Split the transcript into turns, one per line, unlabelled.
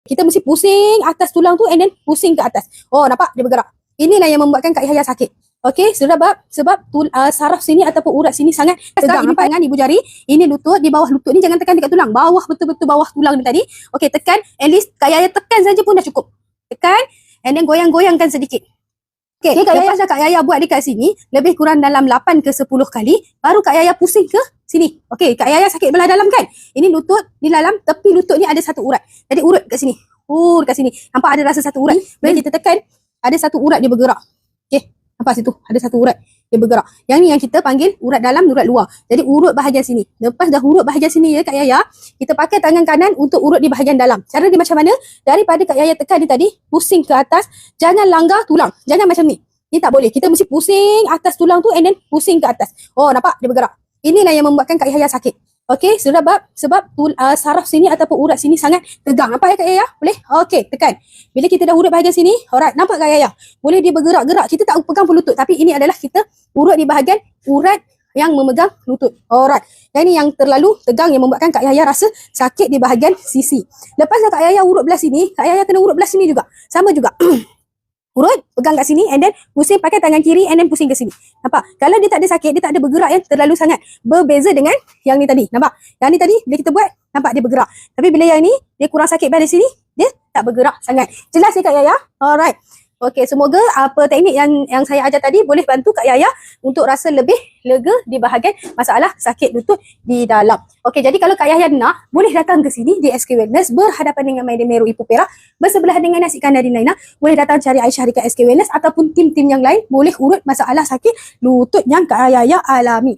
Kita mesti pusing atas tulang tu and then pusing ke atas. Oh, nampak dia bergerak. Inilah yang membuatkan Kak Yahya sakit. Okey, sebab saraf sini ataupun urat sini sangat tegang. Ini tangan, ibu jari, ini lutut, di bawah lutut ni jangan tekan dekat tulang. Bawah, betul-betul bawah tulang ni tadi. Okey, tekan, at least Kak Yahya tekan saja pun dah cukup. Tekan and then goyang-goyangkan sedikit. Okey, lepas dah Kak Yahya buat dekat sini, lebih kurang dalam 8 ke 10 kali, baru Kak Yahya pusing ke sini. Okey, Kak Yahya sakit belah dalam kan? Ini lutut, di dalam tepi lutut ni ada satu urat. Jadi urut kat sini. Dekat sini. Nampak ada rasa satu urat. Bila kita tekan, ada satu urat dia bergerak. Okey, nampak situ? Ada satu urat dia bergerak. Yang ni yang kita panggil urat dalam, urat luar. Jadi urut bahagian sini. Lepas dah urut bahagian sini ya Kak Yahya, kita pakai tangan kanan untuk urut di bahagian dalam. Cara dia macam mana? Daripada Kak Yahya tekan dia tadi, pusing ke atas, jangan langgar tulang. Jangan macam ni. Ni tak boleh. Kita mesti pusing atas tulang tu and then pusing ke atas. Oh, nampak? Dia bergerak. Inilah yang membuatkan Kak Yahya sakit. Okey, sebab saraf sini ataupun urat sini sangat tegang. Nampak ya Kak Yahya? Boleh? Okey, tekan. Bila kita dah urut bahagian sini, alright, nampak Kak Yahya? Boleh dia bergerak-gerak. Kita tak pegang pun lutut, tapi ini adalah kita urut di bahagian urat yang memegang lutut. Alright. Yang ini yang terlalu tegang yang membuatkan Kak Yahya rasa sakit di bahagian sisi. Lepas dah Kak Yahya urut belah sini, Kak Yahya kena urut belah sini juga. Sama juga. Urut, pegang kat sini and then pusing pakai tangan kiri and then pusing ke sini. Nampak? Kalau dia tak ada sakit, dia tak ada bergerak yang terlalu sangat. Berbeza dengan yang ni tadi. Nampak? Yang ni tadi, bila kita buat, nampak dia bergerak. Tapi bila yang ni, dia kurang sakit pada sini, dia tak bergerak sangat. Jelas ya Kak Yahya? Alright. Okey, semoga apa teknik yang saya ajar tadi boleh bantu Kak Yahya untuk rasa lebih lega di bahagian masalah sakit lutut di dalam. Okey, jadi kalau Kak Yahya nak, boleh datang ke sini di SK Wellness berhadapan dengan Maida Meru Ipoh Perak, bersebelahan dengan Nasi Kandar Dinaina. Boleh datang cari Aisyah dekat SK Wellness ataupun tim-tim yang lain boleh urut masalah sakit lutut yang Kak Yahya alami.